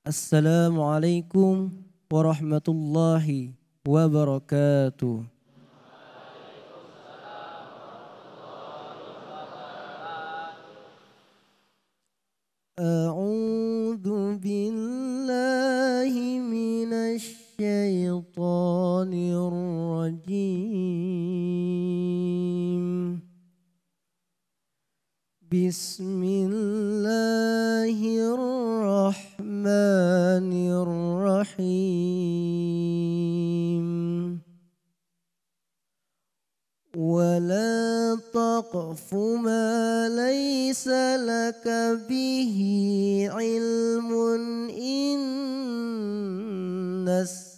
Assalamualaikum warahmatullahi wabarakatuh. A'udzu billahi minasy syaithanir rajim. Bismillahirrahmanirrahim. Wala taqfu ma laysa laka bihi ilmun innas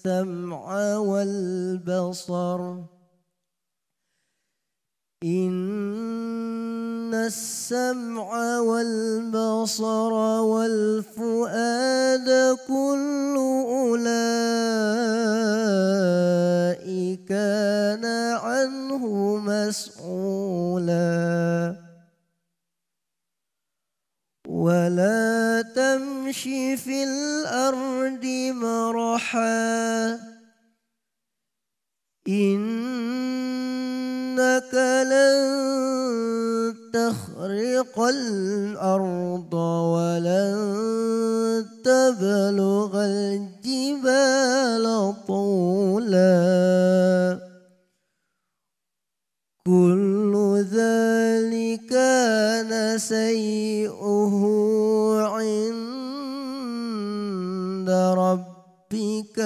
sam'a wal basar السمع والبصر والفؤاد كل أولئك كان عنه مسؤولا ولا تمش في الأرض مرحا إنك لن تخرق الأرض ولن تبلغ الجبال طولا كل ذلك كان سيئه عند ربك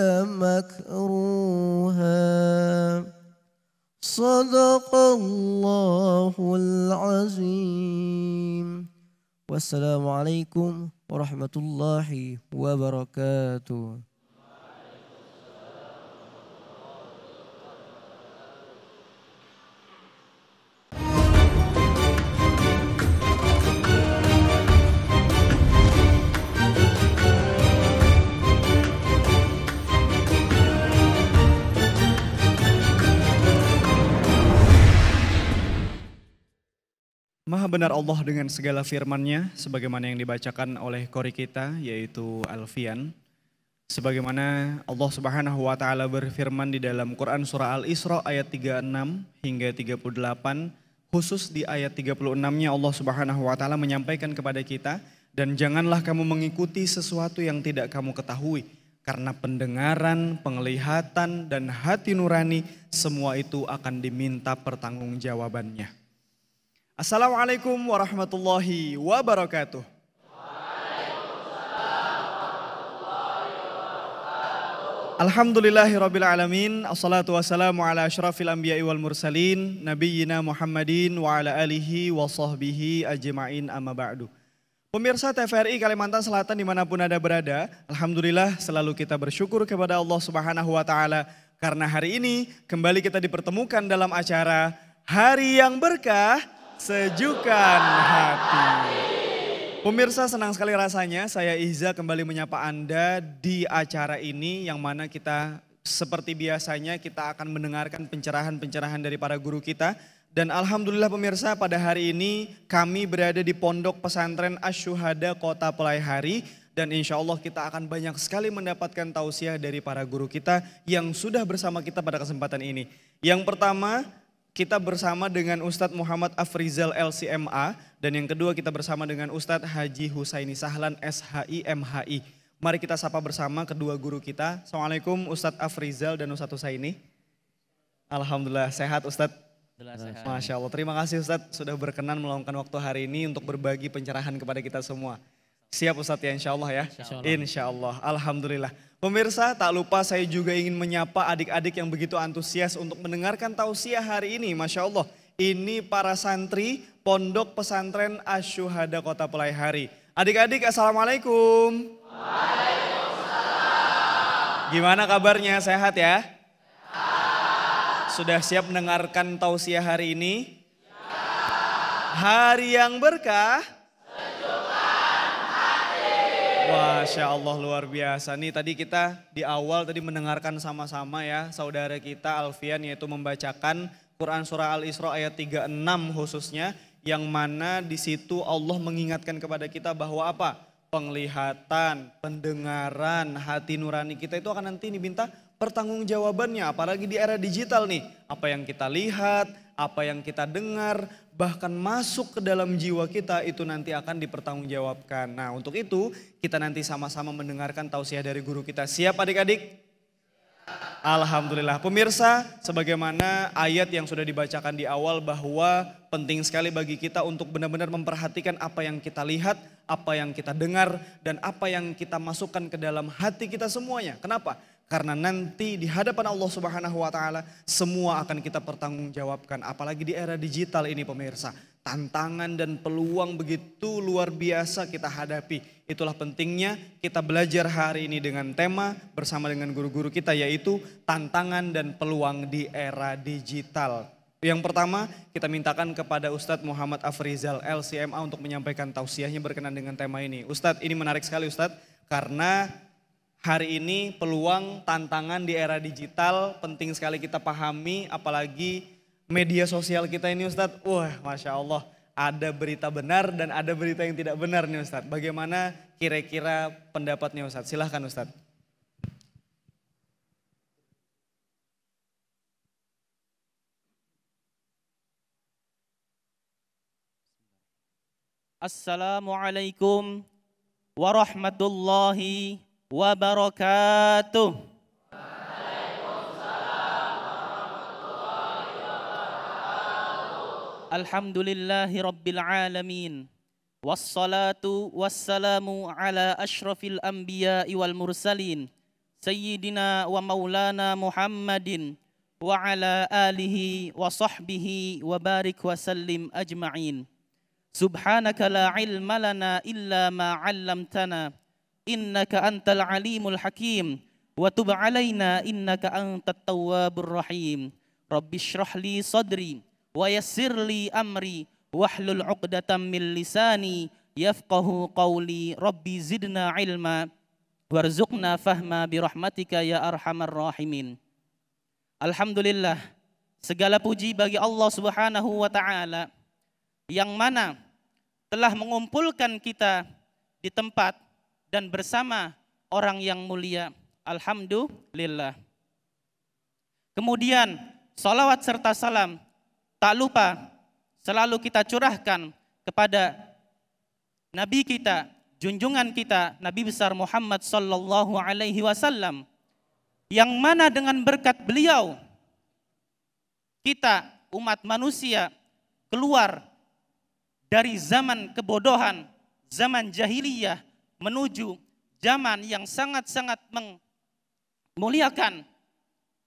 مكروها Sadaqallahul azim. Wassalamualaikum warahmatullahi wabarakatuh. Maha benar Allah dengan segala firman-Nya, sebagaimana yang dibacakan oleh qori kita, yaitu Alfian. Sebagaimana Allah Subhanahu wa Ta'ala berfirman di dalam Quran Surah Al-Isra ayat 36 hingga 38, khusus di ayat 36-nya Allah Subhanahu wa Ta'ala menyampaikan kepada kita, dan janganlah kamu mengikuti sesuatu yang tidak kamu ketahui, karena pendengaran, penglihatan, dan hati nurani semua itu akan diminta pertanggungjawabannya. Assalamualaikum warahmatullahi wabarakatuh. Alhamdulillahirabbil alamin. Assalatu wassalamu ala asyrafil anbiya'i wal mursalin nabiyyina Muhammadin wa ala alihi wa sahbihi ajma'in amma ba'du. Pemirsa TVRI Kalimantan Selatan dimanapun Anda berada, alhamdulillah selalu kita bersyukur kepada Allah Subhanahu wa Ta'ala karena hari ini kembali kita dipertemukan dalam acara Hari yang Berkah Sejukan Hati. Pemirsa, senang sekali rasanya saya Ihza kembali menyapa Anda di acara ini, yang mana kita seperti biasanya kita akan mendengarkan pencerahan-pencerahan dari para guru kita. Dan alhamdulillah pemirsa, pada hari ini kami berada di Pondok Pesantren Asy-Syuhada Kota Pelaihari, dan insya Allah kita akan banyak sekali mendapatkan tausiah dari para guru kita yang sudah bersama kita pada kesempatan ini. Yang pertama, kita bersama dengan Ustadz Muhammad Afrizal LCMA, dan yang kedua kita bersama dengan Ustadz Haji Husaini Sahlan SHI MHI. Mari kita sapa bersama kedua guru kita. Assalamualaikum Ustadz Afrizal dan Ustadz Husaini. Alhamdulillah sehat Ustadz. Masya Allah, terima kasih Ustadz sudah berkenan meluangkan waktu hari ini untuk berbagi pencerahan kepada kita semua. Siap Ustadz ya, insya Allah ya? Insya Allah, alhamdulillah. Pemirsa, tak lupa saya juga ingin menyapa adik-adik yang begitu antusias untuk mendengarkan tausiah hari ini. Masya Allah, ini para santri Pondok Pesantren Asy-Syuhada Kota Pelaihari. Adik-adik, assalamualaikum. Waalaikumsalam. Gimana kabarnya, sehat ya? Sudah siap mendengarkan tausiah hari ini? Hari yang berkah. Masya Allah, luar biasa. Nih tadi kita di awal tadi mendengarkan sama-sama ya saudara kita Alfian, yaitu membacakan Quran Surah Al-Isra ayat 36 khususnya, yang mana di situ Allah mengingatkan kepada kita bahwa apa? penglihatan, pendengaran, hati nurani kita itu akan nanti diminta pertanggungjawabannya. Apalagi di era digital nih, apa yang kita lihat, apa yang kita dengar, bahkan masuk ke dalam jiwa kita itu nanti akan dipertanggungjawabkan. Nah untuk itu kita nanti sama-sama mendengarkan tausiah dari guru kita. Siap adik-adik? Alhamdulillah. Pemirsa, sebagaimana ayat yang sudah dibacakan di awal bahwa penting sekali bagi kita untuk benar-benar memperhatikan apa yang kita lihat, apa yang kita dengar, dan apa yang kita masukkan ke dalam hati kita semuanya. Kenapa? Karena nanti di hadapan Allah Subhanahu wa taala semua akan kita pertanggungjawabkan. Apalagi di era digital ini pemirsa. Tantangan dan peluang begitu luar biasa kita hadapi. Itulah pentingnya kita belajar hari ini dengan tema bersama dengan guru-guru kita yaitu tantangan dan peluang di era digital. Yang pertama kita mintakan kepada Ustadz Muhammad Afrizal LCMA untuk menyampaikan tausiahnya berkenan dengan tema ini. Ustadz, ini menarik sekali Ustadz karena hari ini peluang tantangan di era digital penting sekali kita pahami, apalagi media sosial kita ini Ustadz. Wah Masya Allah, ada berita benar dan ada berita yang tidak benar nih Ustadz. Bagaimana kira-kira pendapatnya Ustadz? Silahkan Ustadz. Assalamualaikum warahmatullahi wabarakatuh. Alhamdulillahi rabbil alamin. Wassalatu wassalamu ala ashrafil anbiya'i wal mursalin. Sayyidina wa maulana Muhammadin wa ala alihi wa sahbihi wa barik wa sallim ajma'in. Subhanaka la ilma lana illa ma 'allamtana. Innaka antal alimul hakim. Wa tub alaina innaka antat tawwabur rahim. Rabbi shrah li sadri wa yassir li amri wahlul 'uqdatam min lisani yafqahu qawli. Rabbi zidna ilma warzuqna fahma birahmatika ya arhamar rahimin. Alhamdulillah, segala puji bagi Allah Subhanahu wa taala yang mana telah mengumpulkan kita di tempat dan bersama orang yang mulia. Alhamdulillah. Kemudian salawat serta salam tak lupa selalu kita curahkan kepada Nabi kita, junjungan kita, Nabi besar Muhammad sallallahu alaihi wasallam, yang mana dengan berkat beliau kita umat manusia keluar dari zaman kebodohan, zaman jahiliyah menuju zaman yang sangat-sangat memuliakan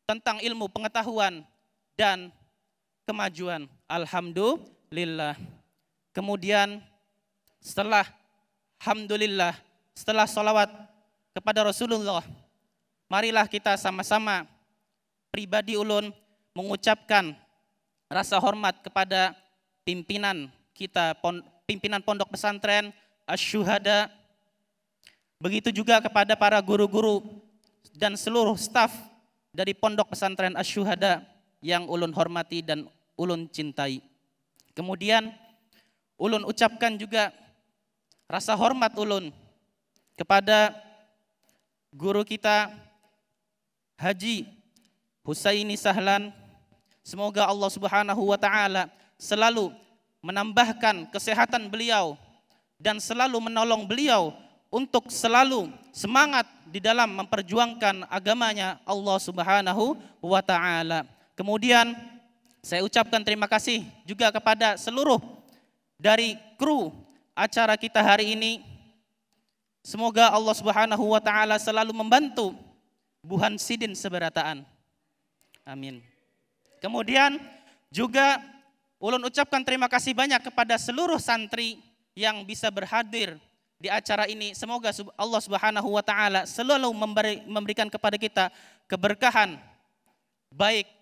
tentang ilmu pengetahuan dan kemajuan. Alhamdulillah. Kemudian setelah alhamdulillah, setelah salawat kepada Rasulullah, marilah kita sama-sama pribadi ulun mengucapkan rasa hormat kepada pimpinan kita, pimpinan pondok pesantren Asy-Syuhada. Begitu juga kepada para guru-guru dan seluruh staf dari pondok pesantren Asy-Syuhada yang ulun hormati dan ulun cintai. Kemudian ulun ucapkan juga rasa hormat ulun kepada guru kita Haji Husaini Sahlan. Semoga Allah Subhanahu wa taala selalu menambahkan kesehatan beliau dan selalu menolong beliau untuk selalu semangat di dalam memperjuangkan agamanya Allah Subhanahu wa taala. Kemudian saya ucapkan terima kasih juga kepada seluruh dari kru acara kita hari ini. Semoga Allah Subhanahu wa taala selalu membantu Buhan Sidin Seberataan. Amin. Kemudian juga ulun ucapkan terima kasih banyak kepada seluruh santri yang bisa berhadir di acara ini. Semoga Allah Subhanahu wa taala selalu memberikan kepada kita keberkahan baik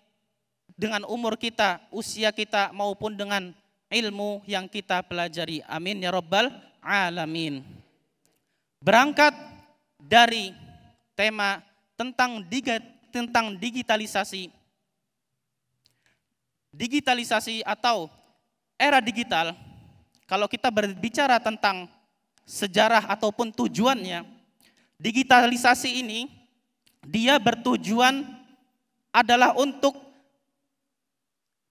dengan umur kita, usia kita maupun dengan ilmu yang kita pelajari. Amin ya rabbal alamin. Berangkat dari tema tentang digitalisasi. Digitalisasi atau era digital, kalau kita berbicara tentang sejarah ataupun tujuannya, digitalisasi ini dia bertujuan adalah untuk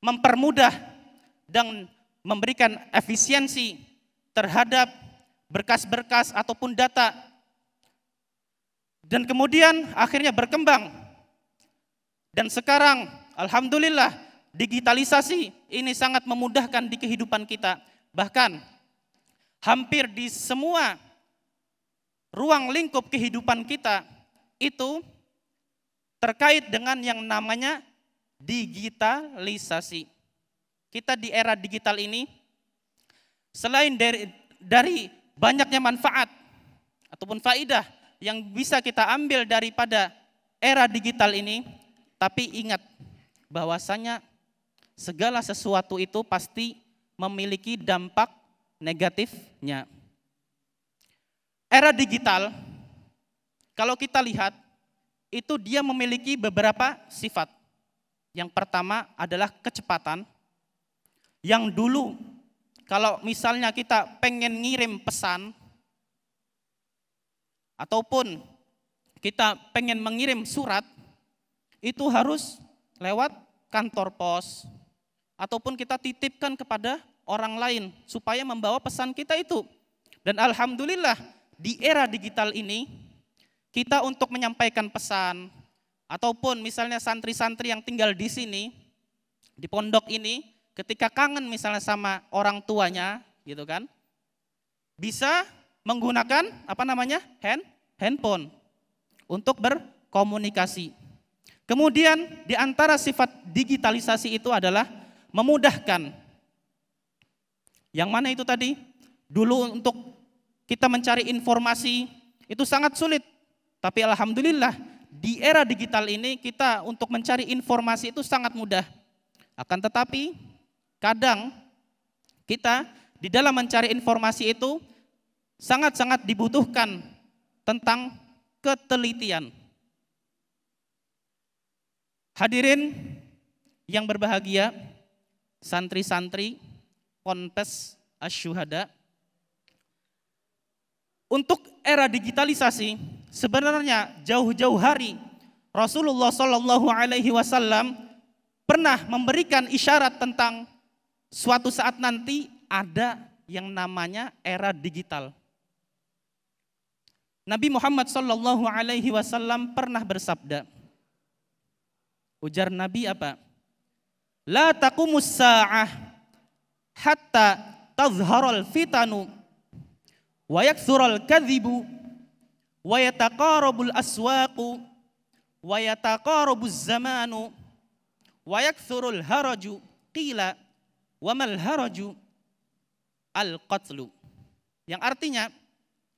mempermudah dan memberikan efisiensi terhadap berkas-berkas ataupun data. Dan kemudian akhirnya berkembang. Dan sekarang alhamdulillah digitalisasi ini sangat memudahkan di kehidupan kita. Bahkan hampir di semua ruang lingkup kehidupan kita itu terkait dengan yang namanya digitalisasi. Kita di era digital ini, selain dari banyaknya manfaat ataupun faidah yang bisa kita ambil daripada era digital ini, tapi ingat bahwasanya segala sesuatu itu pasti memiliki dampak negatifnya. Era digital, kalau kita lihat, itu dia memiliki beberapa sifat. Yang pertama adalah kecepatan. Yang dulu, kalau misalnya kita pengen ngirim pesan, ataupun kita pengen mengirim surat, itu harus lewat kantor pos, ataupun kita titipkan kepada orang lain, supaya membawa pesan kita itu. Dan alhamdulillah, di era digital ini, kita untuk menyampaikan pesan, ataupun misalnya santri-santri yang tinggal di sini, di pondok ini, ketika kangen misalnya sama orang tuanya, gitu kan, bisa menggunakan handphone untuk berkomunikasi. Kemudian di antara sifat digitalisasi itu adalah memudahkan. Yang mana itu tadi? Dulu untuk kita mencari informasi itu sangat sulit. Tapi alhamdulillah di era digital ini kita untuk mencari informasi itu sangat mudah. Akan tetapi kadang kita di dalam mencari informasi itu sangat-sangat dibutuhkan tentang ketelitian. Hadirin yang berbahagia, santri-santri Ponpes Asy-Syuhada, untuk era digitalisasi sebenarnya jauh-jauh hari Rasulullah Shallallahu Alaihi Wasallam pernah memberikan isyarat tentang suatu saat nanti ada yang namanya era digital. Nabi Muhammad Shallallahu Alaihi Wasallam pernah bersabda, ujar Nabi apa? La taqumus sa'ah hatta tazharul fitanu wa yakthurul kadhibu wa yataqarabul aswaqu wa yataqarabuz zamanu wa yakthurul haraju qila wa mal haraju al qatlu. Yang artinya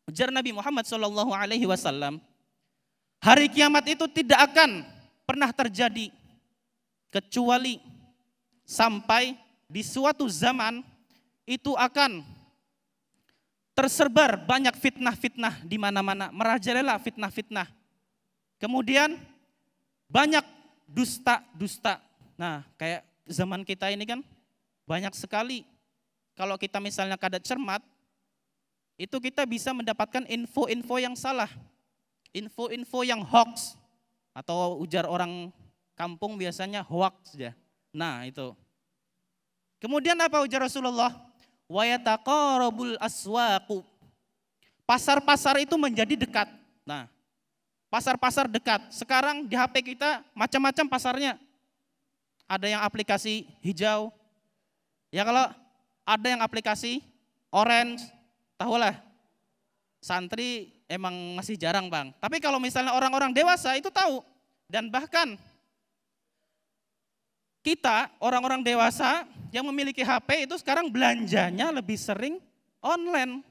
ujar Nabi Muhammad sallallahu alaihi wasallam, hari kiamat itu tidak akan pernah terjadi kecuali sampai di suatu zaman itu akan tersebar banyak fitnah-fitnah di mana-mana, merajalela fitnah-fitnah. Kemudian banyak dusta-dusta. Nah, kayak zaman kita ini kan banyak sekali. Kalau kita misalnya kada cermat, itu kita bisa mendapatkan info-info yang salah. Info-info yang hoax. Atau ujar orang kampung biasanya hoax ya. Nah, itu. Kemudian apa ujar Rasulullah? Wa yataqarabul aswaqu. Pasar-pasar itu menjadi dekat. Nah, pasar-pasar dekat. Sekarang di HP kita macam-macam pasarnya. Ada yang aplikasi hijau. Ya kalau ada yang aplikasi orange, tahulah. Santri emang masih jarang bang. Tapi kalau misalnya orang-orang dewasa itu tahu. Dan bahkan kita orang-orang dewasa yang memiliki HP itu sekarang belanjanya lebih sering online.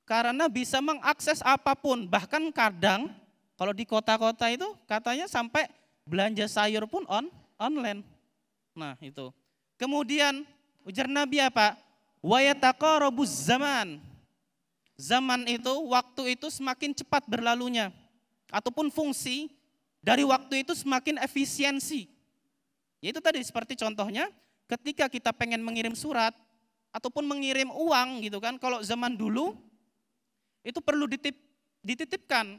Karena bisa mengakses apapun. Bahkan kadang kalau di kota-kota itu katanya sampai belanja sayur pun online. Nah itu. Kemudian ujar Nabi apa? Wa yataqarabuz zaman. Zaman itu, waktu itu semakin cepat berlalunya. Ataupun fungsi dari waktu itu semakin efisiensi. Yaitu tadi seperti contohnya ketika kita pengen mengirim surat ataupun mengirim uang gitu kan. Kalau zaman dulu itu perlu dititipkan.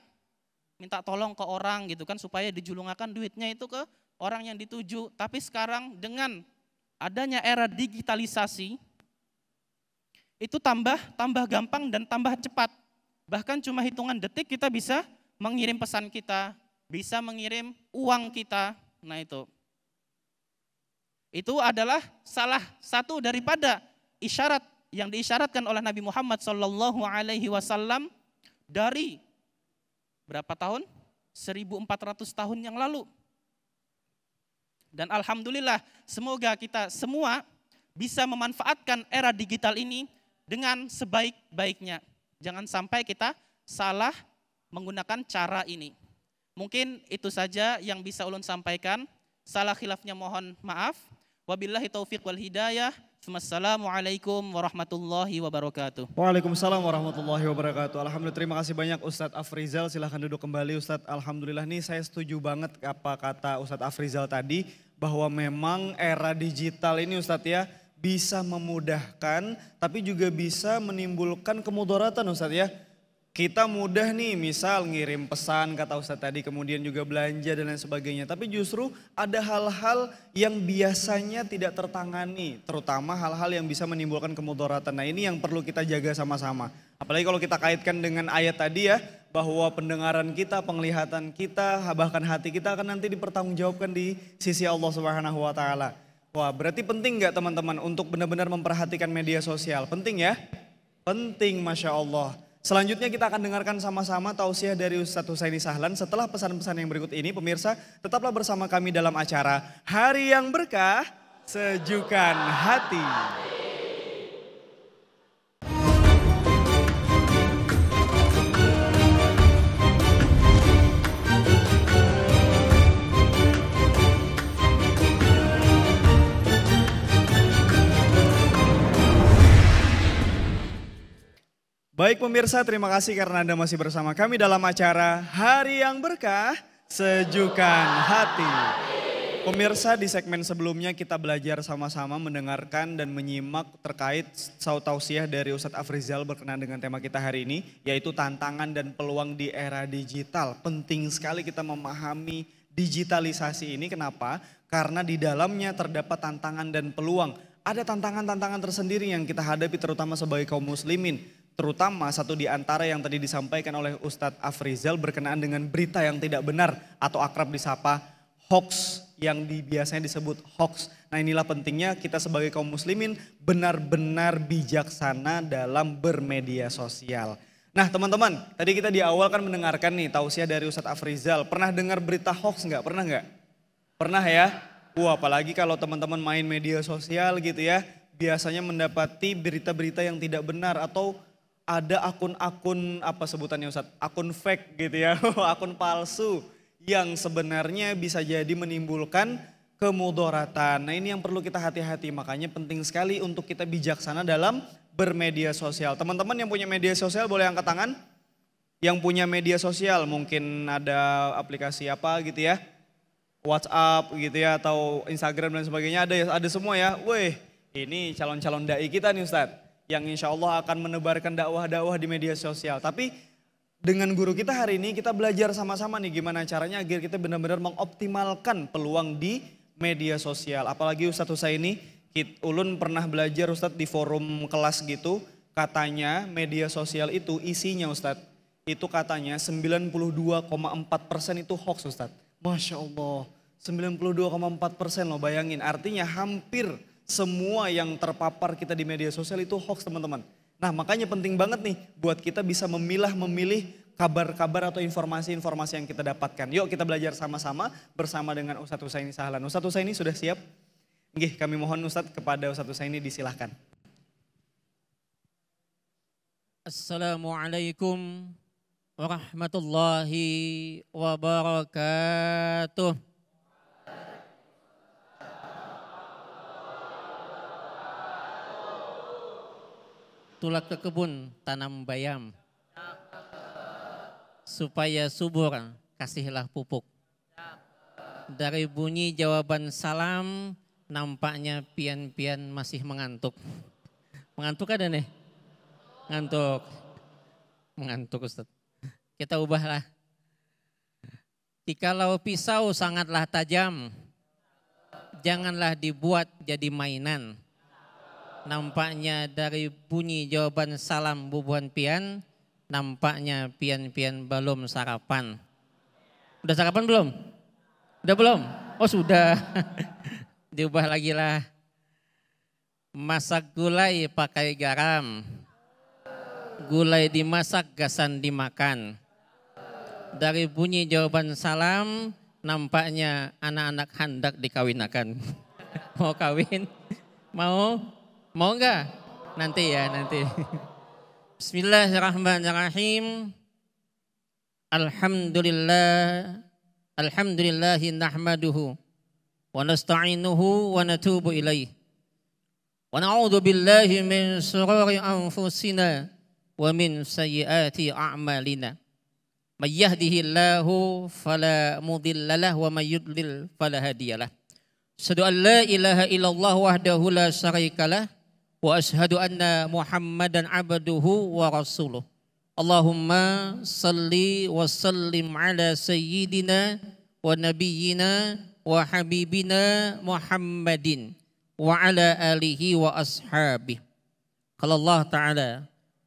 Minta tolong ke orang gitu kan supaya dijulungakan duitnya itu ke orang yang dituju. Tapi sekarang dengan adanya era digitalisasi itu tambah gampang dan tambah cepat. Bahkan cuma hitungan detik kita bisa mengirim pesan kita, bisa mengirim uang kita. Nah itu adalah salah satu daripada isyarat yang diisyaratkan oleh Nabi Muhammad SAW dari berapa tahun? 1400 tahun yang lalu. Dan alhamdulillah semoga kita semua bisa memanfaatkan era digital ini dengan sebaik-baiknya. Jangan sampai kita salah menggunakan cara ini. Mungkin itu saja yang bisa ulun sampaikan. Salah khilafnya mohon maaf. Wabillahi taufiq wal hidayah. Wassalamualaikum warahmatullahi wabarakatuh. Waalaikumsalam warahmatullahi wabarakatuh. Alhamdulillah, terima kasih banyak Ustadz Afrizal. Silahkan duduk kembali Ustadz. Alhamdulillah nih saya setuju banget apa kata Ustadz Afrizal tadi. Bahwa memang era digital ini Ustadz ya bisa memudahkan tapi juga bisa menimbulkan kemudaratan Ustadz ya. Kita mudah nih misal ngirim pesan kata Ustadz tadi, kemudian juga belanja dan lain sebagainya. Tapi justru ada hal-hal yang biasanya tidak tertangani, terutama hal-hal yang bisa menimbulkan kemudaratan. Nah ini yang perlu kita jaga sama-sama. Apalagi kalau kita kaitkan dengan ayat tadi ya, bahwa pendengaran kita, penglihatan kita, bahkan hati kita akan nanti dipertanggungjawabkan di sisi Allah Subhanahu wa Ta'ala. Wah berarti penting nggak teman-teman untuk benar-benar memperhatikan media sosial? Penting ya? Penting, Masya Allah. Selanjutnya kita akan dengarkan sama-sama tausiah dari Ustadz Husaini Sahlan. Setelah pesan-pesan yang berikut ini, pemirsa tetaplah bersama kami dalam acara Hari yang Berkah, Sejukan Hati. Baik pemirsa, terima kasih karena Anda masih bersama kami dalam acara Hari yang Berkah, Sejukan Hati. Pemirsa, di segmen sebelumnya kita belajar sama-sama mendengarkan dan menyimak terkait tausiah dari Ustadz Afrizal berkenaan dengan tema kita hari ini, yaitu tantangan dan peluang di era digital. Penting sekali kita memahami digitalisasi ini, kenapa? Karena di dalamnya terdapat tantangan dan peluang. Ada tantangan-tantangan tersendiri yang kita hadapi terutama sebagai kaum muslimin. Terutama satu di antara yang tadi disampaikan oleh Ustadz Afrizal berkenaan dengan berita yang tidak benar atau akrab disapa hoax yang biasanya disebut hoax. Nah inilah pentingnya kita sebagai kaum muslimin benar-benar bijaksana dalam bermedia sosial. Nah teman-teman, tadi kita di awal kan mendengarkan nih tausiah dari Ustadz Afrizal. Pernah dengar berita hoax nggak? Pernah nggak? Pernah ya? Wah apalagi kalau teman-teman main media sosial gitu ya. Biasanya mendapati berita-berita yang tidak benar atau ada akun-akun apa sebutannya Ustadz, akun fake gitu ya, akun palsu yang sebenarnya bisa jadi menimbulkan kemudaratan. Nah ini yang perlu kita hati-hati, makanya penting sekali untuk kita bijaksana dalam bermedia sosial. Teman-teman yang punya media sosial boleh angkat tangan. Yang punya media sosial mungkin ada aplikasi apa gitu ya, WhatsApp gitu ya atau Instagram dan sebagainya ada semua ya. Weh ini calon-calon dai kita nih Ustadz. Yang insya Allah akan menebarkan dakwah-dakwah di media sosial. Tapi dengan guru kita hari ini kita belajar sama-sama nih gimana caranya agar kita benar-benar mengoptimalkan peluang di media sosial. Apalagi Ustadz Husaini, ulun pernah belajar Ustadz di forum kelas gitu. Katanya media sosial itu isinya Ustadz, itu katanya 92,4% itu hoax Ustadz. Masya Allah, 92,4% loh bayangin. Artinya hampir semua yang terpapar kita di media sosial itu hoax teman-teman. Nah makanya penting banget nih buat kita bisa memilih kabar-kabar atau informasi-informasi yang kita dapatkan. Yuk kita belajar sama-sama bersama dengan Ustadz Husaini Sahlan. Ustadz Husaini sudah siap? Nggih, kami mohon Ustadz kepada Ustadz Husaini disilahkan. Assalamualaikum warahmatullahi wabarakatuh. Tulak ke kebun, tanam bayam. Supaya subur, kasihlah pupuk. Dari bunyi jawaban salam, nampaknya pian-pian masih mengantuk. Mengantuk ada nih? Ngantuk. Mengantuk Ustaz. Kita ubahlah. Jikalau pisau sangatlah tajam, janganlah dibuat jadi mainan. Nampaknya dari bunyi jawaban salam bubuhan pian, nampaknya pian-pian belum sarapan. Udah sarapan belum? Udah belum? Oh sudah. Diubah lagi lah. Masak gulai pakai garam. Gulai dimasak gasan dimakan. Dari bunyi jawaban salam, nampaknya anak-anak hendak dikawinakan. Mau kawin? Mau? Mau enggak? Nanti ya, nanti. Bismillahirrahmanirrahim. Alhamdulillahi nahmaduhu wa nasta'inuhu wa natubu ilaih. Wa na'udzu billahi min shururi anfusina wa min sayyiati a'malina. May yahdihillahu fala mudilla lahu wa may yudlil fala hadiyalah. Asyhadu an la ilaha illallah wahdahu la syarikalah wa asyhadu anna Muhammadan abduhu wa rasuluh. Allahumma salli wa sallim ala sayyidina wa nabiyyina wa habibina Muhammadin wa ala alihi wa ashabihi. Qala Allah Ta'ala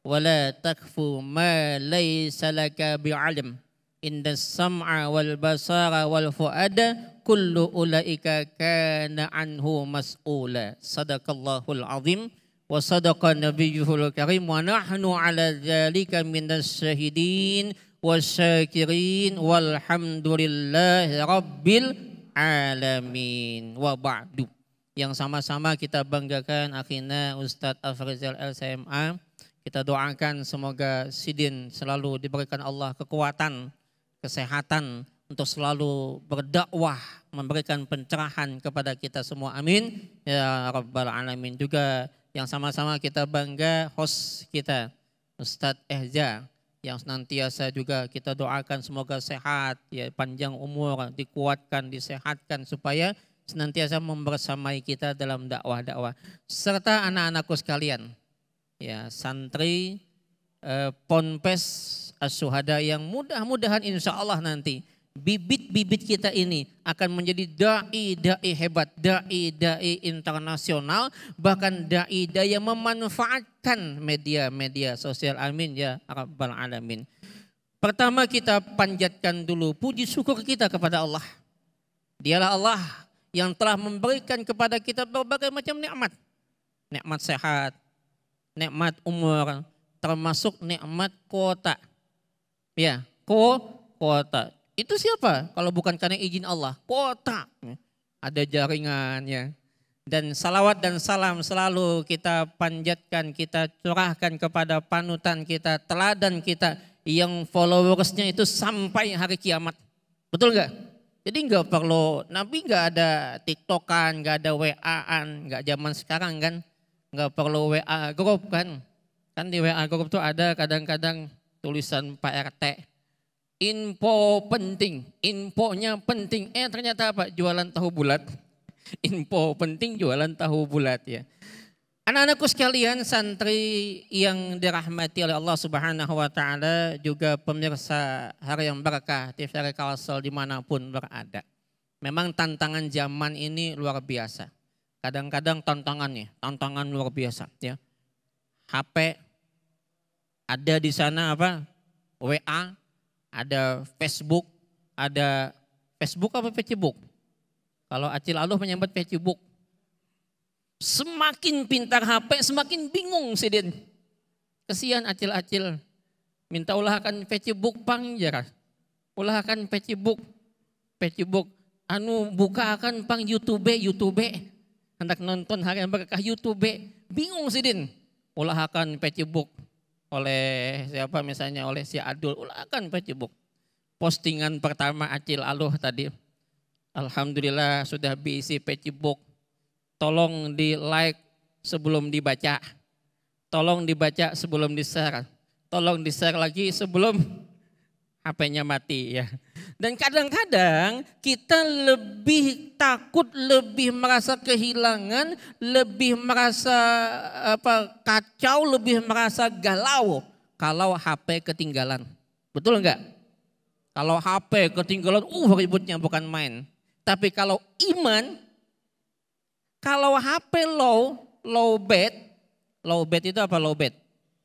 wala takfu ma laysa laka bi'ilm inda sam'a wal basara wal fuada kullu ulaika kana anhu mas'ula. Sadaqallahul azim wa sadaqa nabiyyuhul karim wa nahnu ala dzalika minas syahidin wasyakirin walhamdulillahi rabbil alamin. Wa ba'du. Yang sama-sama kita banggakan akhina Ustadz Afrizal LCMA. Kita doakan semoga Sidin selalu diberikan Allah kekuatan, kesehatan untuk selalu berdakwah, memberikan pencerahan kepada kita semua. Amin. Ya Rabbal Alamin. Juga yang sama-sama kita bangga host kita Ustadz Ehja yang senantiasa juga kita doakan semoga sehat, ya panjang umur, dikuatkan, disehatkan supaya senantiasa membersamai kita dalam dakwah-dakwah. Serta anak-anakku sekalian. Ya, santri Ponpes As-Syuhada yang mudah-mudahan insya Allah nanti bibit-bibit kita ini akan menjadi dai-dai hebat, dai-dai internasional, bahkan dai-dai yang memanfaatkan media-media sosial. Amin ya Rabbal Alamin. Pertama kita panjatkan dulu puji syukur kita kepada Allah. Dialah Allah yang telah memberikan kepada kita berbagai macam nikmat. Nikmat sehat, nikmat umur, termasuk nikmat kota. Ya, kota. Itu siapa? Kalau bukan karena izin Allah. Kota. Ada jaringannya. Dan salawat dan salam selalu kita panjatkan, kita curahkan kepada panutan kita, teladan kita yang followersnya itu sampai hari kiamat. Betul nggak? Jadi nggak perlu, Nabi nggak ada TikTokan, nggak ada WA-an, nggak zaman sekarang kan. Nggak perlu WA group kan. Kan di WA group tuh ada kadang-kadang tulisan Pak RT. Info penting, infonya penting. Ternyata apa? Jualan tahu bulat. Info penting jualan tahu bulat ya. Anak-anakku sekalian, santri yang dirahmati oleh Allah Subhanahu wa Ta'ala, juga pemirsa hari yang berkah TVRI Kalsel dimanapun berada. Memang tantangan zaman ini luar biasa. Kadang-kadang tantangan luar biasa ya. HP ada di sana apa? WA, ada Facebook apa Facebook? Kalau Acil Aluh menyebut Facebook. Semakin pintar HP, semakin bingung Sidin. Kesian Acil-Acil. Minta ulahkan Facebook pang jara. Ulahkan Facebook. Bukakan pang YouTube. Hendak nonton hari yang berkah YouTube. Bingung Sidin. Ulahkan Facebook. Oleh siapa misalnya, oleh si Adul. Ulahkan Facebook. Postingan pertama Acil Aluh tadi. Alhamdulillah sudah diisi Facebook. Tolong di like sebelum dibaca. Tolong dibaca sebelum di-share. Tolong di-share lagi sebelum HP-nya mati ya. Dan kadang-kadang kita lebih takut, lebih merasa kehilangan, lebih merasa kacau, lebih merasa galau kalau HP ketinggalan. Betul enggak? Kalau HP ketinggalan, ributnya bukan main. Tapi kalau iman, kalau HP low bed itu apa low bed?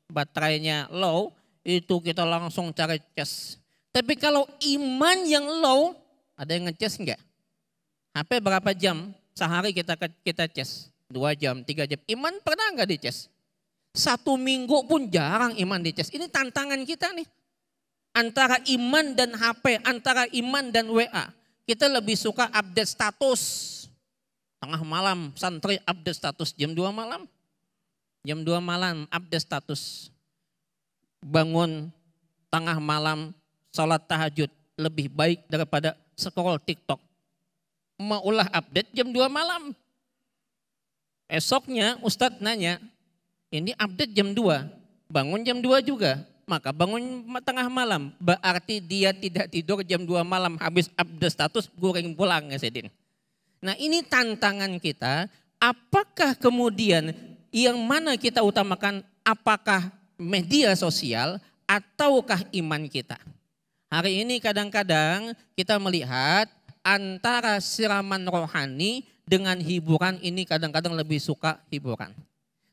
Baterainya low, itu kita langsung cari cas. Tapi kalau iman yang low, ada yang ngecas enggak? HP berapa jam? Sehari kita cas. 2 jam, 3 jam. Iman pernah enggak dicas? 1 minggu pun jarang iman dicas. Ini tantangan kita nih. Antara iman dan HP, antara iman dan WA. Kita lebih suka update status. Tengah malam santri update status jam 2 malam. Jam 2 malam update status. Bangun tengah malam salat tahajud lebih baik daripada scroll TikTok. Maulah update jam 2 malam. Esoknya Ustadz nanya, ini update jam 2, bangun jam 2 juga. Maka bangun tengah malam, berarti dia tidak tidur jam 2 malam, habis update status, goreng pulang ya Sedin. Nah ini tantangan kita, apakah kemudian yang mana kita utamakan, apakah media sosial ataukah iman kita? Hari ini kadang-kadang kita melihat antara siraman rohani dengan hiburan ini kadang-kadang lebih suka hiburan.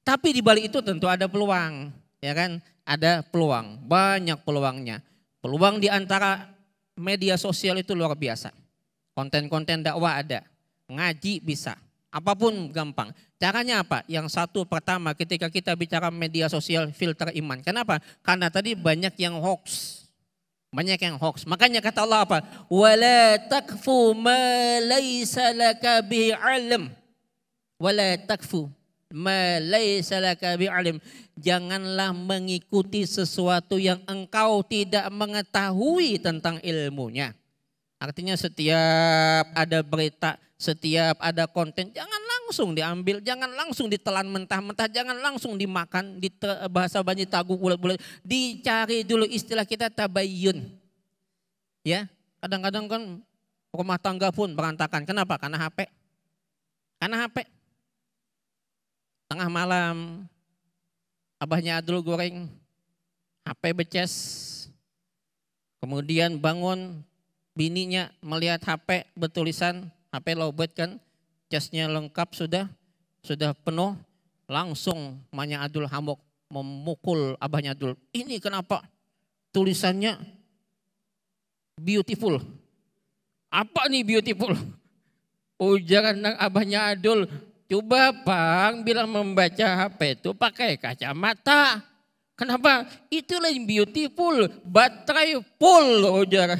Tapi di balik itu tentu ada peluang, ya kan? Ada peluang, banyak peluangnya. Peluang di antara media sosial itu luar biasa. Konten-konten dakwah ada, ngaji bisa, apapun gampang. Caranya apa? Yang satu pertama ketika kita bicara media sosial filter iman. Kenapa? Karena tadi banyak yang hoax. Banyak yang hoax. Makanya kata Allah apa? Wala takfu ma laysa laka bihi ilm. Wala takfu ma laysa laka bihi ilm. Janganlah mengikuti sesuatu yang engkau tidak mengetahui tentang ilmunya. Artinya setiap ada berita, setiap ada konten, jangan langsung diambil, jangan langsung ditelan mentah-mentah, jangan langsung dimakan, di bahasa Banjar tagu bulat-bulat, dicari dulu istilah kita tabayyun. Ya, kadang-kadang kan rumah tangga pun berantakan. Kenapa? Karena HP. Karena HP. Tengah malam, abahnya Adul goreng, HP beces, kemudian bangun, bininya melihat HP bertulisan, HP lowbat kan, casnya lengkap sudah penuh, langsung mamanya Adul hamuk memukul abahnya Adul. Ini kenapa? Tulisannya beautiful. Apa nih beautiful? Ujaran abahnya Adul, coba Bang bilang membaca HP itu pakai kacamata. Kenapa? Itulah yang beautiful, baterai full ujar.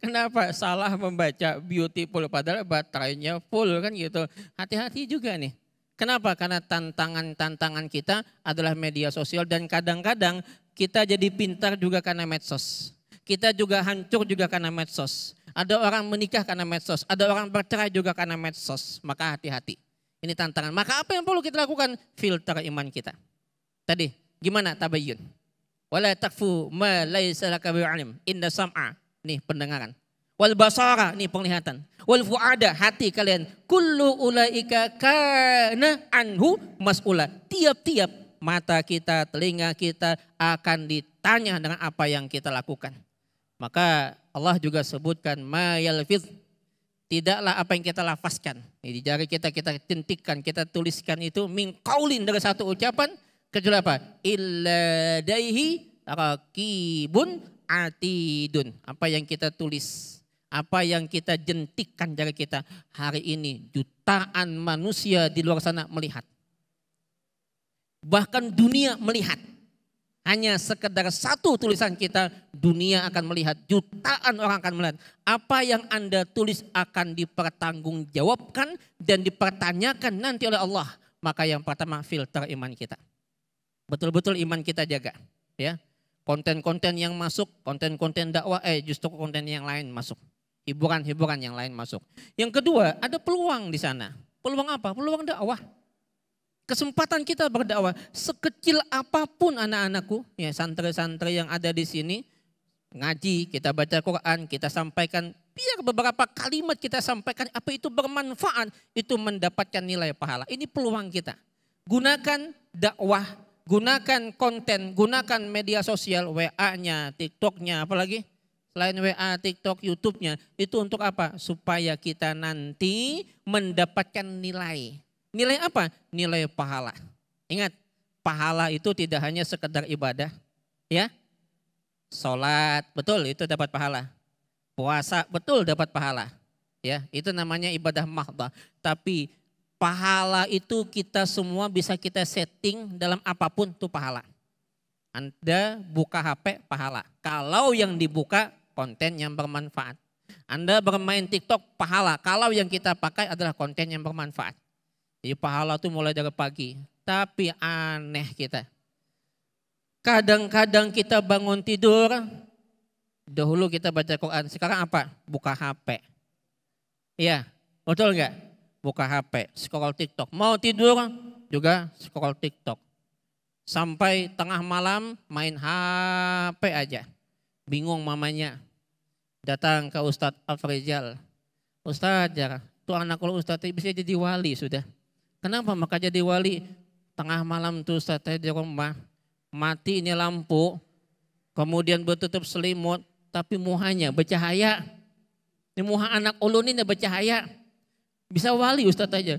Kenapa salah membaca beautiful padahal baterainya full kan gitu. Hati-hati juga nih. Kenapa? Karena tantangan kita adalah media sosial dan kadang-kadang kita jadi pintar juga karena medsos. Kita juga hancur juga karena medsos. Ada orang menikah karena medsos, ada orang bercerai juga karena medsos. Maka hati-hati. Ini tantangan. Maka apa yang perlu kita lakukan? Filter iman kita. Tadi gimana tabayyun? Wala takfu ma laysa laka bihi ilm. Inna sam'a, nih pendengaran. Wal basara, nih penglihatan. Wal fuada, hati kalian. Kullu ulaika kana anhu mas'ula. Tiap-tiap mata kita, telinga kita akan ditanya dengan apa yang kita lakukan. Maka Allah juga sebutkan ma yalfiz, tidaklah apa yang kita lafazkan. Di jari kita tintikkan, kita tuliskan itu min qaulin, dari satu ucapan kecuali apa? Illa daihi raqibun atidun. Apa yang kita tulis, apa yang kita jentikkan jari kita. Hari ini jutaan manusia di luar sana melihat. Bahkan dunia melihat. Hanya sekedar satu tulisan kita, dunia akan melihat, jutaan orang akan melihat. Apa yang Anda tulis akan dipertanggungjawabkan dan dipertanyakan nanti oleh Allah. Maka yang pertama filter iman kita. Betul-betul iman kita jaga. Ya, konten-konten yang masuk, konten-konten dakwah, justru konten yang lain masuk. Hiburan-hiburan yang lain masuk. Yang kedua, ada peluang di sana. Peluang apa? Peluang dakwah. Kesempatan kita berdakwah sekecil apapun anak-anakku, ya santri-santri yang ada di sini, ngaji, kita baca Quran, kita sampaikan, biar beberapa kalimat kita sampaikan, apa itu bermanfaat, itu mendapatkan nilai pahala. Ini peluang kita. Gunakan dakwah gunakan konten, gunakan media sosial, WA-nya, TikTok-nya, apalagi selain WA, TikTok, YouTube-nya, itu untuk apa? Supaya kita nanti mendapatkan nilai. Nilai apa? Nilai pahala. Ingat, pahala itu tidak hanya sekedar ibadah, ya. Sholat, betul itu dapat pahala. Puasa, betul dapat pahala. Ya, itu namanya ibadah mahdhah. Tapi pahala itu kita semua bisa kita setting dalam apapun itu pahala. Anda buka HP pahala. Kalau yang dibuka konten yang bermanfaat. Anda bermain TikTok pahala. Kalau yang kita pakai adalah konten yang bermanfaat. Jadi pahala itu mulai dari pagi. Tapi aneh kita. Kadang-kadang kita bangun tidur. Dahulu kita baca Quran. Sekarang apa? Buka HP. Iya, betul enggak? Buka HP, scroll TikTok. Mau tidur juga scroll TikTok. Sampai tengah malam main HP aja. Bingung mamanya. Datang ke Ustadz Afrizal. Ustadz, ya, tuh anak kalau Ustadz bisa jadi wali sudah. Kenapa maka jadi wali? Tengah malam tuh Ustadz di rumah. Mati ini lampu. Kemudian bertutup selimut. Tapi muhanya bercahaya. Ini muha anak ulun ini bercahaya. Bisa wali Ustadz aja.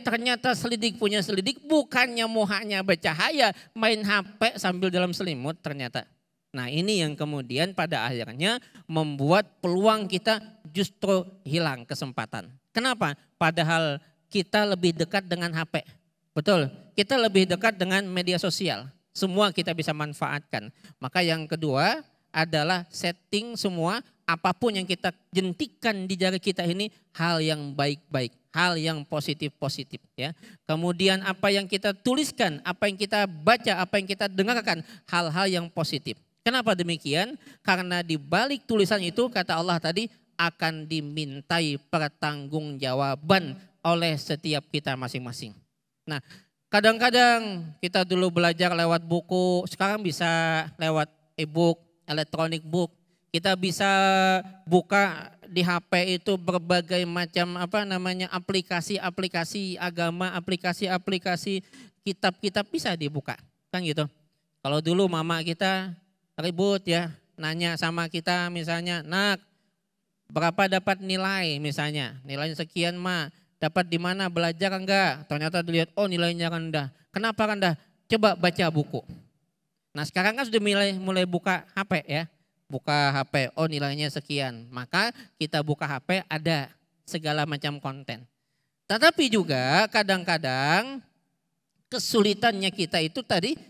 Ternyata selidik punya selidik. Bukannya muhanya bercahaya. Main HP sambil dalam selimut ternyata. Nah ini yang kemudian pada akhirnya membuat peluang kita justru hilang kesempatan. Kenapa? Padahal kita lebih dekat dengan HP. Betul, kita lebih dekat dengan media sosial. Semua kita bisa manfaatkan. Maka yang kedua adalah setting semua apapun yang kita jentikan di jari kita ini hal yang baik-baik, hal yang positif-positif ya. Kemudian apa yang kita tuliskan, apa yang kita baca, apa yang kita dengarkan, hal-hal yang positif. Kenapa demikian? Karena di balik tulisan itu kata Allah tadi akan dimintai pertanggungjawaban oleh setiap kita masing-masing. Nah, kadang-kadang kita dulu belajar lewat buku, sekarang bisa lewat e-book, electronic book. Kita bisa buka di HP itu berbagai macam aplikasi-aplikasi agama, aplikasi-aplikasi kitab-kitab bisa dibuka. Kan gitu. Kalau dulu mama kita ribut ya, nanya sama kita misalnya, "Nak, berapa dapat nilai?" misalnya. Nilainya sekian, Ma. Dapat di mana, belajar enggak? Ternyata dilihat, oh nilainya rendah. Kenapa rendah? Coba baca buku. Nah sekarang kan sudah mulai buka HP ya. Buka HP, oh nilainya sekian. Maka kita buka HP ada segala macam konten. Tetapi juga kadang-kadang kesulitannya kita itu tadi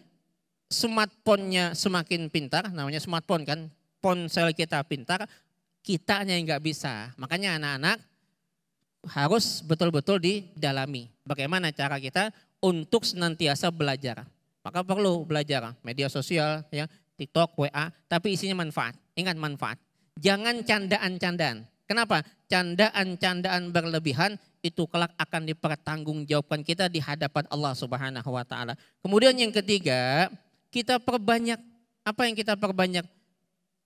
smartphone-nya semakin pintar, namanya smartphone kan. Ponsel kita pintar, kitanya yang nggak bisa. Makanya anak-anak harus betul-betul didalami. Bagaimana cara kita untuk senantiasa belajar. Maka perlu belajar media sosial ya. TikTok, WA, tapi isinya manfaat. Ingat manfaat. Jangan candaan-candaan. Kenapa? Candaan-candaan berlebihan itu kelak akan dipertanggungjawabkan kita di hadapan Allah Subhanahu wa taala. Kemudian yang ketiga, kita perbanyak. Apa yang kita perbanyak?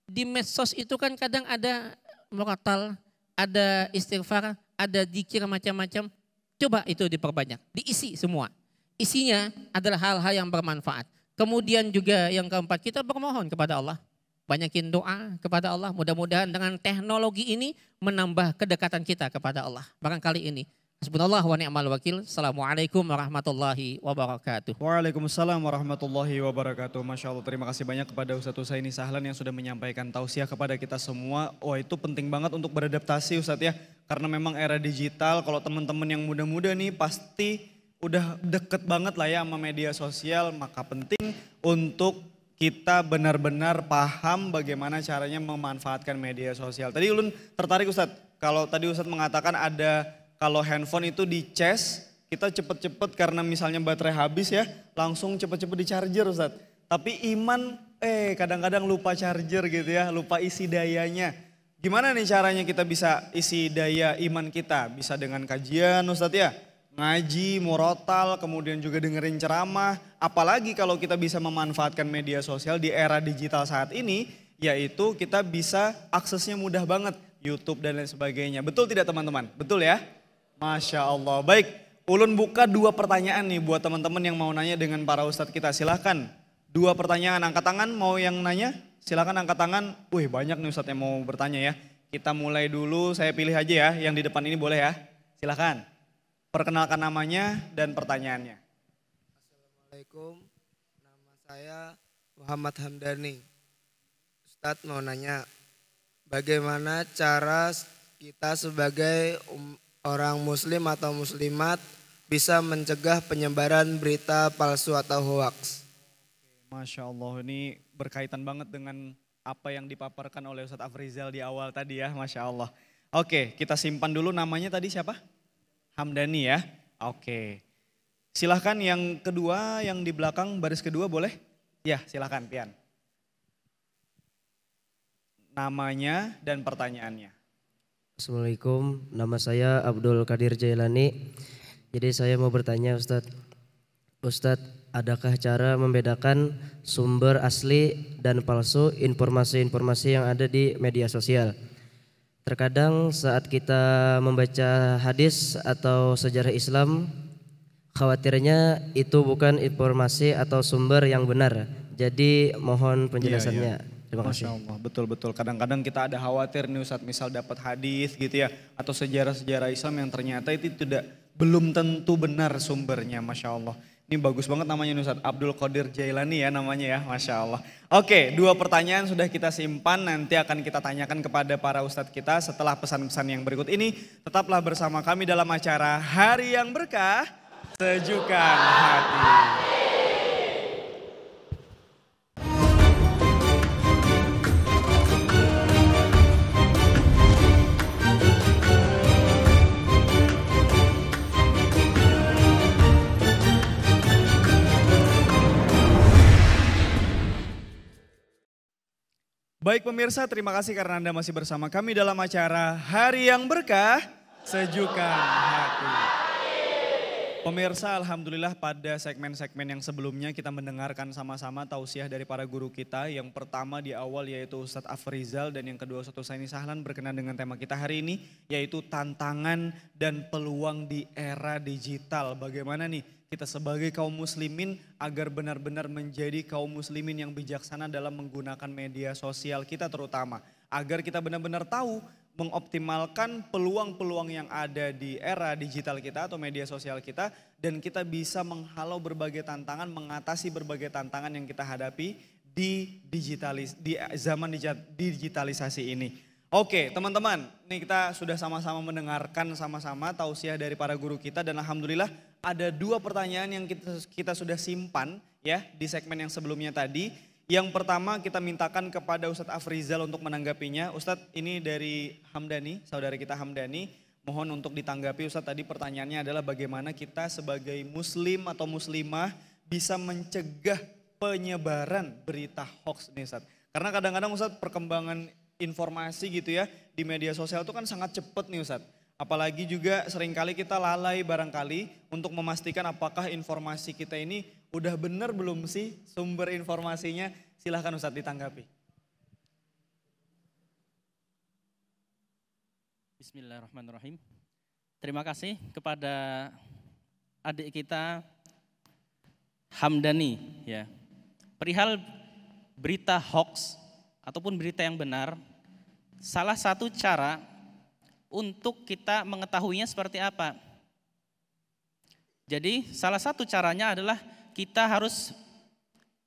Di medsos itu kan kadang ada murattal, ada istighfar, ada zikir macam-macam. Coba itu diperbanyak, diisi semua. Isinya adalah hal-hal yang bermanfaat. Kemudian juga yang keempat, kita bermohon kepada Allah. Banyakin doa kepada Allah. Mudah-mudahan dengan teknologi ini menambah kedekatan kita kepada Allah. Barangkali ini. Hasbunallah wa ni'mal wakil. Assalamualaikum warahmatullahi wabarakatuh. Waalaikumsalam warahmatullahi wabarakatuh. Masya Allah, terima kasih banyak kepada Ustadz Husaini Sahlan yang sudah menyampaikan tausiah kepada kita semua. Wah itu penting banget untuk beradaptasi Ustadz ya. Karena memang era digital, kalau teman-teman yang muda-muda nih pasti udah deket banget lah ya sama media sosial, maka penting untuk kita benar-benar paham bagaimana caranya memanfaatkan media sosial. Tadi ulun tertarik Ustadz, kalau tadi Ustadz mengatakan ada kalau handphone itu dicas, kita cepet-cepet karena misalnya baterai habis ya, langsung cepet-cepet di charger Ustadz. Tapi iman kadang-kadang lupa charger gitu ya, lupa isi dayanya. Gimana nih caranya kita bisa isi daya iman kita? Bisa dengan kajian Ustadz ya? Ngaji, murotal, kemudian juga dengerin ceramah. Apalagi kalau kita bisa memanfaatkan media sosial di era digital saat ini, yaitu kita bisa aksesnya mudah banget. YouTube dan lain sebagainya. Betul tidak teman-teman? Betul ya? Masya Allah. Baik, Ulun buka 2 pertanyaan nih buat teman-teman yang mau nanya dengan para ustadz kita. Silahkan 2 pertanyaan, angkat tangan mau yang nanya. Silahkan angkat tangan. Wih banyak nih ustadz yang mau bertanya ya. Kita mulai dulu, saya pilih aja ya. Yang di depan ini boleh ya. Silahkan. Perkenalkan namanya dan pertanyaannya. Assalamualaikum, nama saya Muhammad Hamdani. Ustadz mau nanya, bagaimana cara kita sebagai orang muslim atau muslimat bisa mencegah penyebaran berita palsu atau hoaks? Masya Allah, ini berkaitan banget dengan apa yang dipaparkan oleh Ustadz Afrizal di awal tadi ya, Masya Allah. Oke, kita simpan dulu, namanya tadi siapa? Hamdani ya. Oke, silahkan yang kedua, yang di belakang baris kedua boleh? Ya silahkan Pian. Namanya dan pertanyaannya. Assalamualaikum, nama saya Abdul Qadir Jailani. Jadi saya mau bertanya Ustadz. Ustadz, adakah cara membedakan sumber asli dan palsu informasi-informasi yang ada di media sosial? Terkadang saat kita membaca hadis atau sejarah Islam, khawatirnya itu bukan informasi atau sumber yang benar. Jadi mohon penjelasannya. Terima kasih. Masya Allah, betul-betul. Kadang-kadang kita ada khawatir nih Ustadz, misal dapat hadis gitu ya, atau sejarah-sejarah Islam yang ternyata itu belum tentu benar sumbernya, Masya Allah. Ini bagus banget namanya nih Ustadz, Abdul Qadir Jailani ya namanya ya, Masya Allah. Oke, 2 pertanyaan sudah kita simpan, nanti akan kita tanyakan kepada para Ustadz kita setelah pesan-pesan yang berikut ini. Tetaplah bersama kami dalam acara Hari yang Berkah, Sejukan Hati. Baik pemirsa, terima kasih karena Anda masih bersama kami dalam acara Hari yang Berkah, Sejukan Hati. Pemirsa, alhamdulillah pada segmen-segmen yang sebelumnya kita mendengarkan sama-sama tausiah dari para guru kita. Yang pertama di awal yaitu Ustadz Afrizal dan yang kedua Ustadz Husaini Sahlan berkenan dengan tema kita hari ini yaitu tantangan dan peluang di era digital. Bagaimana nih kita sebagai kaum muslimin agar benar-benar menjadi kaum muslimin yang bijaksana dalam menggunakan media sosial kita terutama. Agar kita benar-benar tahu mengoptimalkan peluang-peluang yang ada di era digital kita atau media sosial kita. Dan kita bisa menghalau berbagai tantangan, mengatasi berbagai tantangan yang kita hadapi di zaman digitalisasi ini. Oke teman-teman, ini kita sudah sama-sama mendengarkan sama-sama tausiah dari para guru kita. Dan alhamdulillah ada 2 pertanyaan yang kita sudah simpan ya di segmen yang sebelumnya tadi. Yang pertama kita mintakan kepada Ustadz Afrizal untuk menanggapinya. Ustadz, ini dari Hamdani, saudara kita Hamdani. Mohon untuk ditanggapi Ustadz, tadi pertanyaannya adalah bagaimana kita sebagai muslim atau muslimah bisa mencegah penyebaran berita hoax nih Ustadz. Karena kadang-kadang Ustadz perkembangan informasi gitu ya di media sosial itu kan sangat cepat nih Ustadz. Apalagi juga seringkali kita lalai barangkali untuk memastikan apakah informasi kita ini udah benar belum sih sumber informasinya. Silahkan Ustadz ditanggapi. Bismillahirrahmanirrahim. Terima kasih kepada adik kita Hamdani ya. Perihal berita hoax ataupun berita yang benar, salah satu cara untuk kita mengetahuinya seperti apa. Jadi salah satu caranya adalah kita harus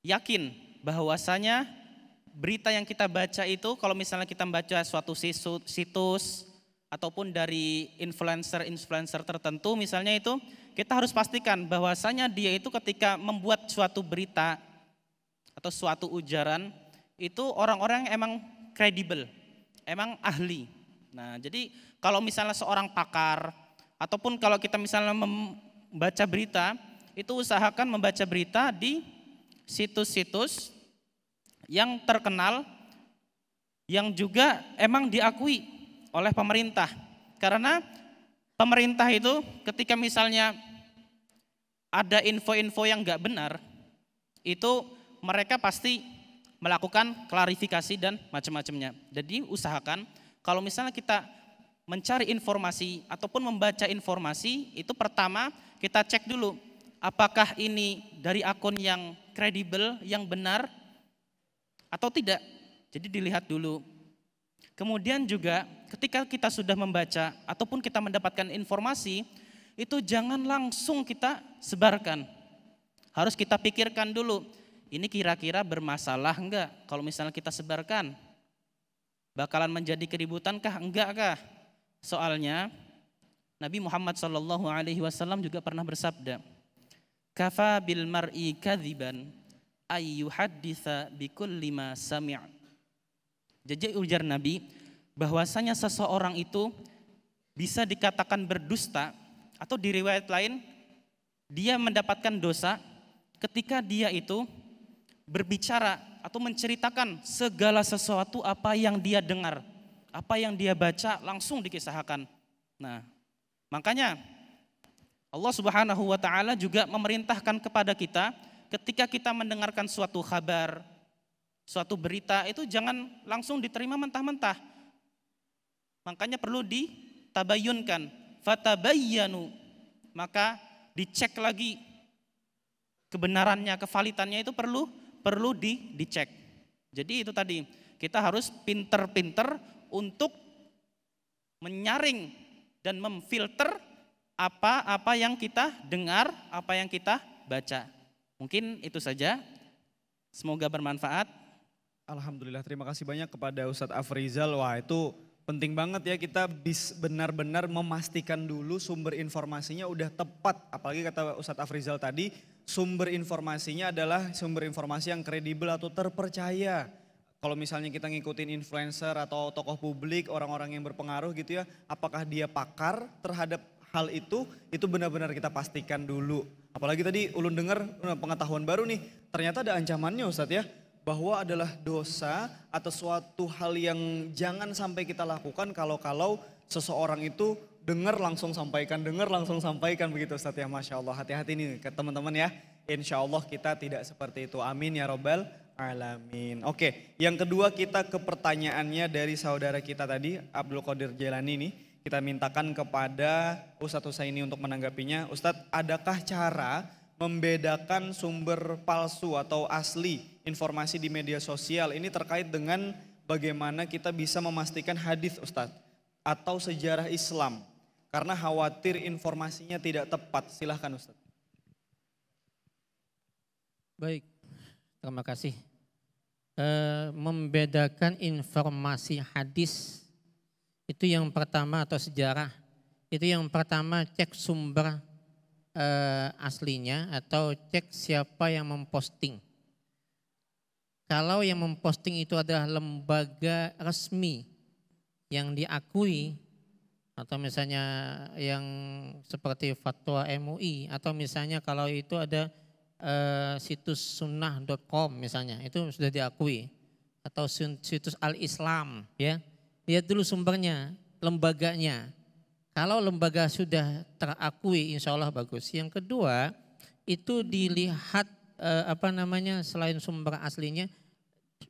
yakin bahwasanya berita yang kita baca itu, kalau misalnya kita membaca suatu situs ataupun dari influencer tertentu misalnya itu, kita harus pastikan bahwasanya dia itu ketika membuat suatu berita atau suatu ujaran itu orang-orang yang emang kredibel, emang ahli. Nah jadi kalau misalnya seorang pakar ataupun kalau kita misalnya membaca berita, itu usahakan membaca berita di situs-situs yang terkenal, yang juga emang diakui oleh pemerintah. Karena pemerintah itu ketika misalnya ada info-info yang nggak benar, itu mereka pasti melakukan klarifikasi dan macam-macamnya. Jadi usahakan kalau misalnya kita mencari informasi ataupun membaca informasi, itu pertama kita cek dulu apakah ini dari akun yang kredibel, yang benar atau tidak. Jadi dilihat dulu. Kemudian juga ketika kita sudah membaca ataupun kita mendapatkan informasi, itu jangan langsung kita sebarkan. Harus kita pikirkan dulu, ini kira-kira bermasalah enggak kalau misalnya kita sebarkan? Bakalan menjadi keributan kah, enggak kah? Soalnya Nabi Muhammad SAW juga pernah bersabda, kafa bil mar'i kadziban ay yuhadditsa bikulli ma sami'. Jadi ujar Nabi bahwasanya seseorang itu bisa dikatakan berdusta, atau di riwayat lain dia mendapatkan dosa ketika dia itu berbicara atau menceritakan segala sesuatu apa yang dia dengar, apa yang dia baca langsung dikisahkan. Nah, makanya Allah Subhanahu wa taala juga memerintahkan kepada kita ketika kita mendengarkan suatu kabar, suatu berita, itu jangan langsung diterima mentah-mentah. Makanya perlu ditabayunkan, fatabayyanu. Maka dicek lagi kebenarannya, kevalitannya itu perlu dicek. Jadi itu tadi, kita harus pinter-pinter untuk menyaring dan memfilter apa yang kita dengar, apa yang kita baca. Mungkin itu saja. Semoga bermanfaat. Alhamdulillah, terima kasih banyak kepada Ustadz Afrizal. Wah, itu penting banget ya, kita benar-benar memastikan dulu sumber informasinya udah tepat. Apalagi kata Ustadz Afrizal tadi, sumber informasinya adalah sumber informasi yang kredibel atau terpercaya. Kalau misalnya kita ngikutin influencer atau tokoh publik, orang-orang yang berpengaruh gitu ya, apakah dia pakar terhadap hal itu benar-benar kita pastikan dulu. Apalagi tadi ulun dengar pengetahuan baru nih, ternyata ada ancamannya Ustadz ya, bahwa adalah dosa atau suatu hal yang jangan sampai kita lakukan kalau seseorang itu dengar langsung sampaikan begitu Ustadz ya. Masya Allah, hati-hati nih teman-teman ya. Insya Allah kita tidak seperti itu, amin ya robbal alamin. Oke, yang kedua kita ke pertanyaannya dari saudara kita tadi, Abdul Qadir Jailani nih. Kita mintakan kepada Ustadz Husaini untuk menanggapinya. Ustadz, adakah cara membedakan sumber palsu atau asli informasi di media sosial? Ini terkait dengan bagaimana kita bisa memastikan hadis Ustadz atau sejarah Islam. Karena khawatir informasinya tidak tepat. Silahkan Ustadz. Baik, terima kasih. Membedakan informasi hadis itu yang pertama, atau sejarah, itu yang pertama cek sumber aslinya atau cek siapa yang memposting. Kalau yang memposting itu adalah lembaga resmi yang diakui, atau misalnya yang seperti Fatwa MUI, atau misalnya kalau itu ada situs sunnah.com misalnya, itu sudah diakui, atau situs Al-Islam ya. Lihat dulu sumbernya, lembaganya. Kalau lembaga sudah terakui, insya Allah bagus. Yang kedua, itu dilihat selain sumber aslinya,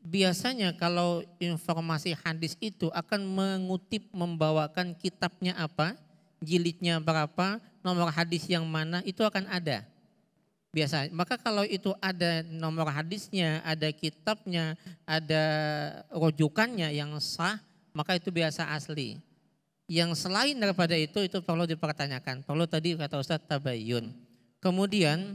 biasanya kalau informasi hadis itu akan mengutip, membawakan kitabnya apa, jilidnya berapa, nomor hadis yang mana, itu akan ada. Biasa. Maka kalau itu ada nomor hadisnya, ada kitabnya, ada rujukannya yang sah, maka itu biasa asli. Yang selain daripada itu perlu dipertanyakan. Perlu tadi kata Ustadz tabayyun. Kemudian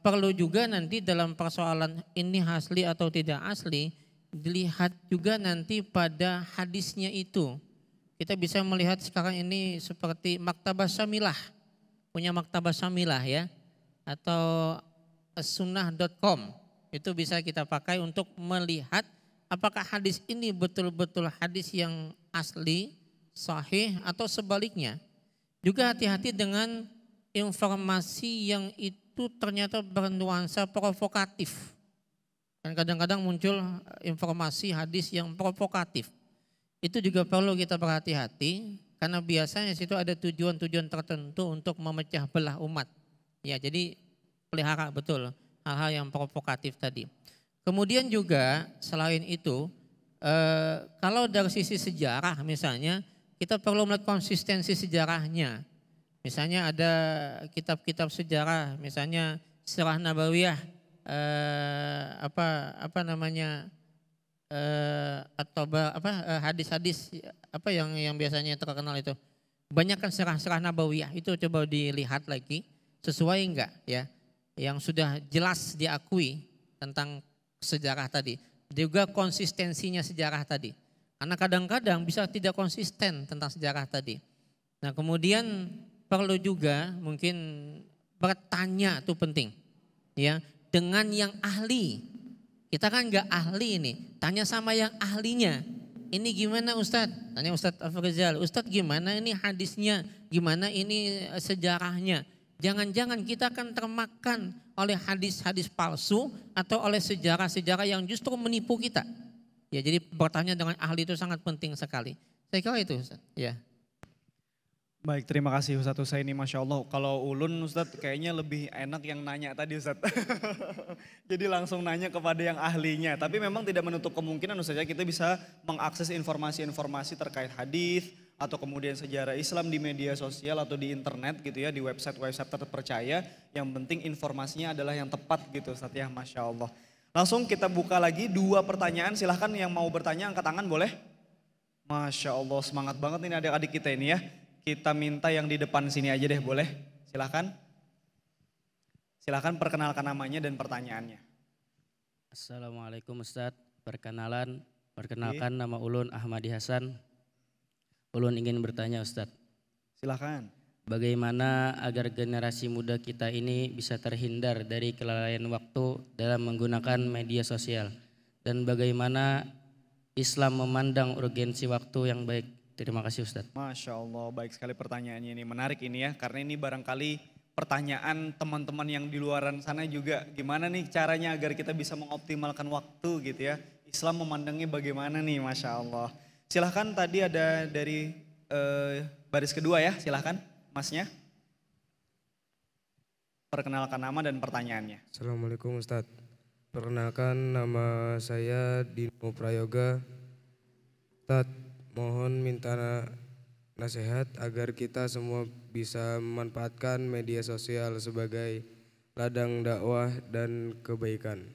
perlu juga nanti dalam persoalan ini asli atau tidak asli, dilihat juga nanti pada hadisnya itu. Kita bisa melihat sekarang ini seperti Maktabah Syamilah, punya Maktabah Syamilah ya, atau sunnah.com, itu bisa kita pakai untuk melihat apakah hadis ini betul-betul hadis yang asli, sahih, atau sebaliknya. Juga hati-hati dengan informasi yang itu ternyata bernuansa provokatif. Dan kadang-kadang muncul informasi hadis yang provokatif. Itu juga perlu kita berhati-hati, karena biasanya situ ada tujuan-tujuan tertentu untuk memecah belah umat. Ya, jadi pelihara betul hal-hal yang provokatif tadi. Kemudian juga selain itu, kalau dari sisi sejarah misalnya, kita perlu melihat konsistensi sejarahnya. Misalnya ada kitab-kitab sejarah, misalnya Sirah Nabawiyah, atau hadis-hadis yang biasanya terkenal itu. Banyak kan sirah-sirah Nabawiyah itu coba dilihat lagi sesuai enggak ya, yang sudah jelas diakui tentang sejarah tadi. Juga konsistensinya sejarah tadi. Karena kadang-kadang bisa tidak konsisten tentang sejarah tadi. Nah kemudian perlu juga mungkin bertanya itu penting ya, dengan yang ahli. Kita kan nggak ahli ini, tanya sama yang ahlinya. Ini gimana Ustadz? Tanya Ustadz Afrizal, Ustadz gimana ini hadisnya, gimana ini sejarahnya. Jangan-jangan kita akan termakan oleh hadis-hadis palsu atau oleh sejarah-sejarah yang justru menipu kita. Ya, jadi bertanya dengan ahli itu sangat penting sekali. Saya kira itu Ustadz. Ya. Baik, terima kasih Ustadz Husaini, Masya Allah. Kalau ulun Ustadz kayaknya lebih enak yang nanya tadi Ustadz. Jadi langsung nanya kepada yang ahlinya. Tapi memang tidak menutup kemungkinan Ustadz ya, kita bisa mengakses informasi-informasi terkait hadis atau kemudian sejarah Islam di media sosial atau di internet gitu ya, di website-website terpercaya. Yang penting informasinya adalah yang tepat gitu Ustadz ya, Masya Allah. Langsung kita buka lagi 2 pertanyaan, silahkan yang mau bertanya angkat tangan boleh. Masya Allah, semangat banget ini adik-adik kita ini ya. Kita minta yang di depan sini aja deh, boleh? Silahkan. Silahkan perkenalkan namanya dan pertanyaannya. Assalamualaikum Ustadz. Perkenalkan nama ulun Ahmadi Hasan. Ulun ingin bertanya Ustadz. Silahkan. Bagaimana agar generasi muda kita ini bisa terhindar dari kelalaian waktu dalam menggunakan media sosial? Dan bagaimana Islam memandang urgensi waktu yang baik? Terima kasih Ustadz. Masya Allah, baik sekali pertanyaannya ini, menarik ini ya. Karena ini barangkali pertanyaan teman-teman yang di luaran sana juga. Gimana nih caranya agar kita bisa mengoptimalkan waktu gitu ya. Islam memandangnya bagaimana nih, Masya Allah. Silahkan, tadi ada dari baris kedua ya, silahkan masnya. Perkenalkan nama dan pertanyaannya. Assalamualaikum Ustadz. Perkenalkan nama saya Dino Prayoga. Ustadz, mohon minta nasihat agar kita semua bisa memanfaatkan media sosial sebagai ladang dakwah dan kebaikan.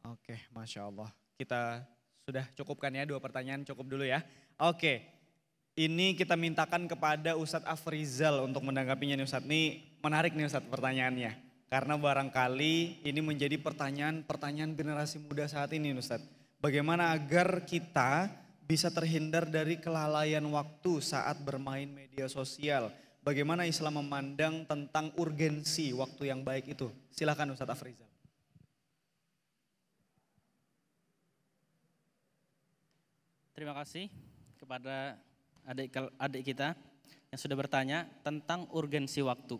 Oke, Masya Allah. Kita sudah cukupkan ya, 2 pertanyaan cukup dulu ya. Oke, ini kita mintakan kepada Ustadz Afrizal untuk menanggapinya nih Ustadz. Ini menarik nih Ustadz pertanyaannya. Karena barangkali ini menjadi pertanyaan generasi muda saat ini Ustadz. Bagaimana agar kita bisa terhindar dari kelalaian waktu saat bermain media sosial. Bagaimana Islam memandang tentang urgensi waktu yang baik itu. Silakan Ustadz Afrizal. Terima kasih kepada adik kita yang sudah bertanya tentang urgensi waktu.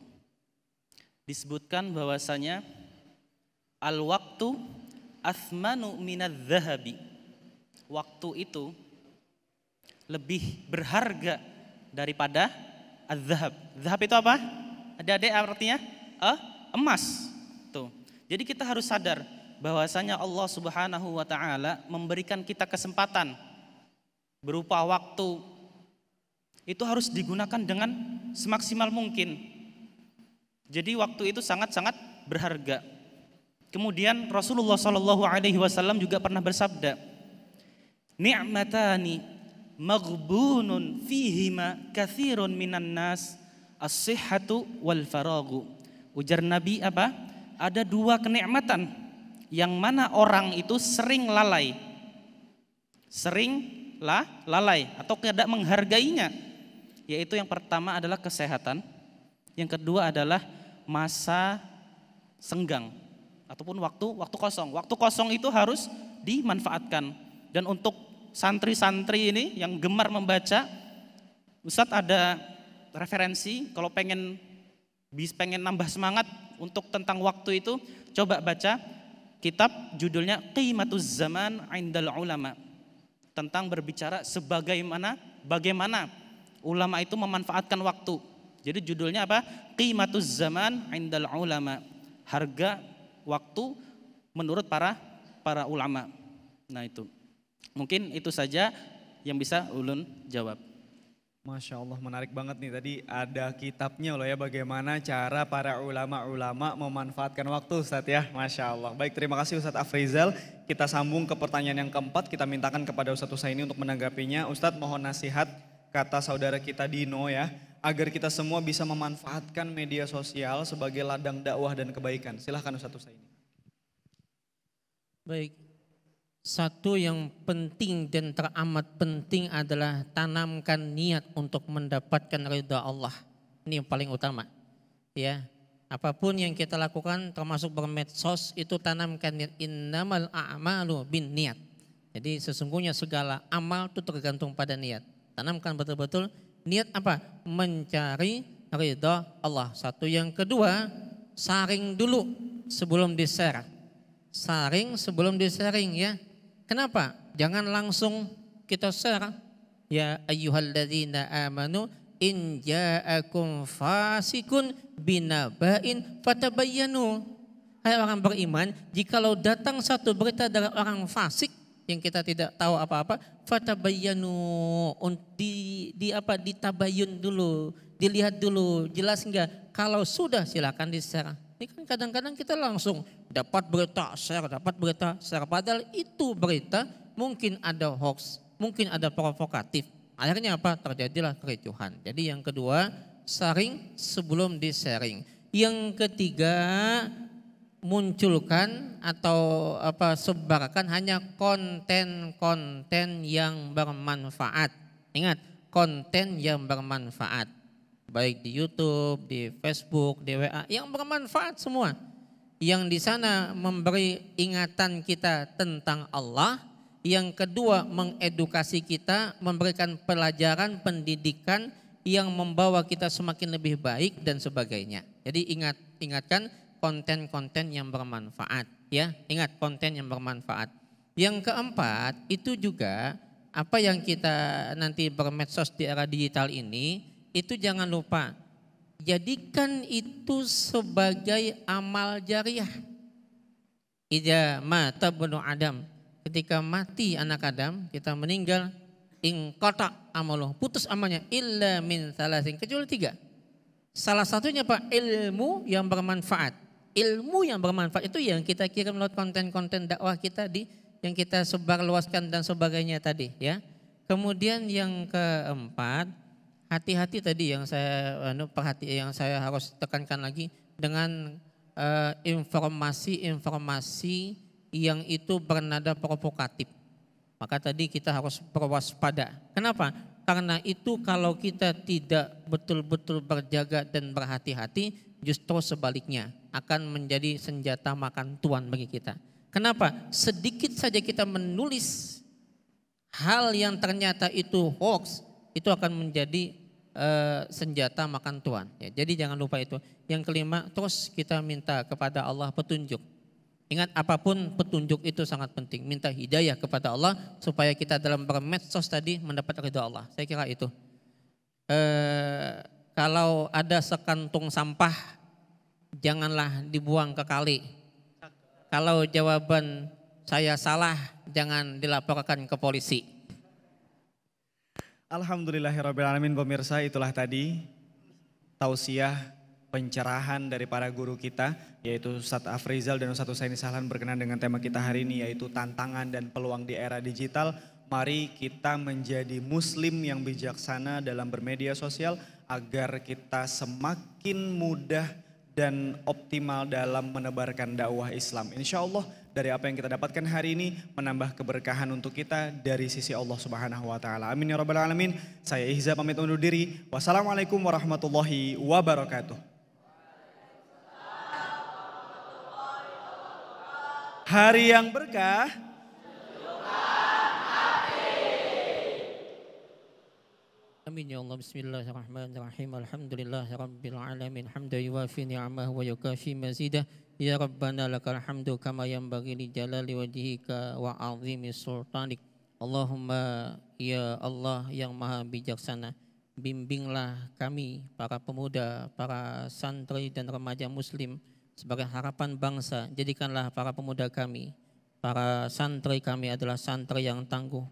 Disebutkan bahwasanya al-waktu athmanu minadz-dzahabi. Waktu itu lebih berharga daripada az-zahab. Zahab itu apa? Adik-adik artinya? Emas. Tuh. Jadi kita harus sadar bahwasanya Allah Subhanahu wa taala memberikan kita kesempatan berupa waktu. Itu harus digunakan dengan semaksimal mungkin. Jadi waktu itu sangat-sangat berharga. Kemudian Rasulullah SAW juga pernah bersabda, "Ni'matani maghbunun fihima katsirun minan nas as-sihhatu wal faragu." Ujar Nabi apa? Ada 2 kenikmatan yang mana orang itu sering lalai. Lalai atau tidak menghargainya. Yaitu yang pertama adalah kesehatan, yang kedua adalah masa senggang ataupun waktu kosong. Waktu kosong itu harus dimanfaatkan. Dan untuk santri-santri ini yang gemar membaca, Ustadz ada referensi kalau pengen nambah semangat untuk tentang waktu itu, coba baca kitab judulnya Qimatuz Zaman 'Indal Ulama, tentang berbicara bagaimana ulama itu memanfaatkan waktu. Jadi judulnya apa? Qimatuz Zaman 'Indal Ulama, harga waktu menurut para ulama. Nah itu. Mungkin itu saja yang bisa ulun jawab. Masya Allah, menarik banget nih. Tadi ada kitabnya loh ya, bagaimana cara para ulama-ulama memanfaatkan waktu Ustadz ya. Masya Allah. Baik, terima kasih Ustadz Afrizal. Kita sambung ke pertanyaan yang keempat. Kita mintakan kepada Ustadz Husaini untuk menanggapinya. Ustadz, mohon nasihat kata saudara kita Dino ya, agar kita semua bisa memanfaatkan media sosial sebagai ladang dakwah dan kebaikan. Silahkan Ustadz Husaini. Baik. Satu yang penting dan teramat penting adalah tanamkan niat untuk mendapatkan ridha Allah. Ini yang paling utama. Ya, apapun yang kita lakukan termasuk bermedsos itu tanamkan niat. Innamal a'malu bin niat. Jadi sesungguhnya segala amal itu tergantung pada niat. Tanamkan betul-betul niat apa? Mencari ridha Allah. Satu, yang kedua, saring dulu sebelum di-share. Saring sebelum di-sharing ya. Kenapa? Jangan langsung kita share. Ya ayyuhalladzina amanu in ja'akum fasikun binaba'in fatabayyanu. Hai orang beriman, jikalau datang satu berita dari orang fasik yang kita tidak tahu apa-apa, fatabayyanu, ditabayun dulu, dilihat dulu, jelas enggak? Kalau sudah silakan di-share. Ini kan kadang-kadang kita langsung dapat berita share, padahal itu berita mungkin ada hoax, mungkin ada provokatif. Akhirnya apa? Terjadilah kericuhan. Jadi yang kedua, sharing sebelum di-sharing. Yang ketiga, munculkan atau sebarkan hanya konten-konten yang bermanfaat. Ingat, konten yang bermanfaat. Baik di YouTube, di Facebook, di WA, yang bermanfaat semua. Yang di sana memberi ingatan kita tentang Allah. Yang kedua, mengedukasi kita, memberikan pelajaran, pendidikan yang membawa kita semakin lebih baik dan sebagainya. Jadi ingatkan konten-konten yang bermanfaat, ya. Ingat konten yang bermanfaat. Yang keempat, itu juga apa yang kita nanti bermedsos di era digital ini, itu jangan lupa jadikan itu sebagai amal jariah. Idza mata ibnu Adam, ketika mati anak Adam, kita meninggal, inqata amaluh, putus amalnya, illa min salasin, kecuali 3. Salah satunya Pak, ilmu yang bermanfaat. Ilmu yang bermanfaat itu yang kita kirim lewat konten-konten dakwah kita yang kita sebar luaskan dan sebagainya tadi ya. Kemudian yang keempat, hati-hati tadi yang saya harus tekankan lagi dengan informasi-informasi yang itu bernada provokatif. Maka tadi kita harus berwaspada. Kenapa? Karena itu kalau kita tidak betul-betul berjaga dan berhati-hati, justru sebaliknya akan menjadi senjata makan tuan bagi kita. Kenapa? Sedikit saja kita menulis hal yang ternyata itu hoax, itu akan menjadi senjata makan tuan. Ya, jadi jangan lupa itu. Yang kelima, terus kita minta kepada Allah petunjuk. Ingat, apapun petunjuk itu sangat penting. Minta hidayah kepada Allah supaya kita dalam bermedsos tadi mendapat ridha Allah. Saya kira itu. Kalau ada sekantung sampah, janganlah dibuang ke kali. Kalau jawaban saya salah, jangan dilaporkan ke polisi. Alhamdulillahirrabbilalamin, pemirsa, itulah tadi tausiah pencerahan dari para guru kita, yaitu Ustadz Afrizal dan Ustadz Husaini Sahlan berkenan dengan tema kita hari ini, yaitu tantangan dan peluang di era digital. Mari kita menjadi muslim yang bijaksana dalam bermedia sosial agar kita semakin mudah dan optimal dalam menebarkan dakwah Islam. Insya Allah dari apa yang kita dapatkan hari ini menambah keberkahan untuk kita dari sisi Allah Subhanahu wa taala. Amin ya rabbal alamin. Saya Ihza pamit undur diri. Wassalamualaikum warahmatullahi wabarakatuh. Hari yang berkah. Amin ya Allah. Bismillahirrahmanirrahim. Alhamdulillahirabbil alamin. Hamdan yuwafi ni'amahu wa yukafi mazidah. Ya Rabbana lakal hamdu kama yanbaghi li jalali wajhika wa 'azimi sultanik. Allahumma ya Allah yang maha bijaksana, bimbinglah kami para pemuda, para santri dan remaja muslim sebagai harapan bangsa. Jadikanlah para pemuda kami, para santri kami adalah santri yang tangguh,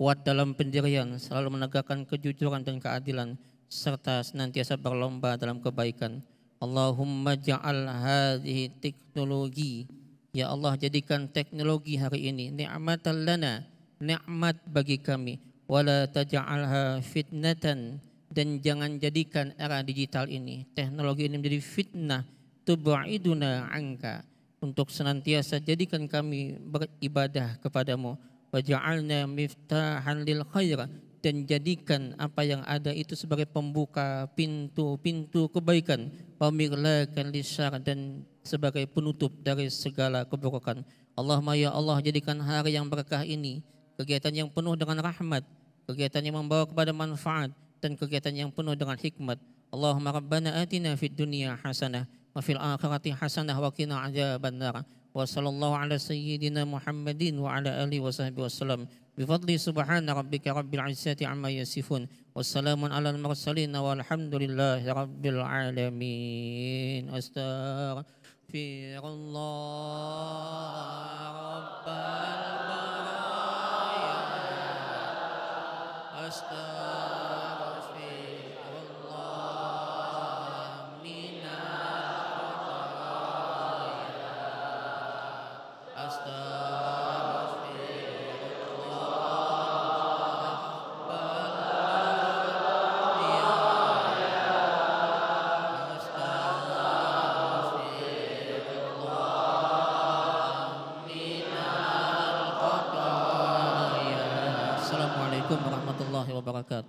kuat dalam pendirian, selalu menegakkan kejujuran dan keadilan, serta senantiasa berlomba dalam kebaikan. Allahumma ja'al hadhihi teknologi, ya Allah jadikan teknologi hari ini ni'matan lana, nikmat bagi kami, wala taj'alha fitnatan, dan jangan jadikan era digital ini, teknologi ini menjadi fitnah, tub'iduna anka, untuk senantiasa jadikan kami beribadah kepadamu. Waja'alna miftahan lil khair, dan jadikan apa yang ada itu sebagai pembuka pintu-pintu kebaikan, pamighlakan lisyar, dan sebagai penutup dari segala keburukan. Allahumma ya Allah, jadikan hari yang berkah ini kegiatan yang penuh dengan rahmat, kegiatan yang membawa kepada manfaat, dan kegiatan yang penuh dengan hikmat. Allahumma rabbana atina fid dunya hasanah wa fil akhirati hasanah wa qina adzabannar. Wa sallallahu ala sayyidina Muhammadin wa ala alihi wa sahbihi wasallam. Bifadli subhana rabbika rabbil izzati amma yasifun. Wassalamun alal mursalin walhamdulillahi rabbil alamin. Astaghfirullah rabbal baraya. Astaghfirullah minal khataya. Assalamualaikum warahmatullahi wabarakatuh.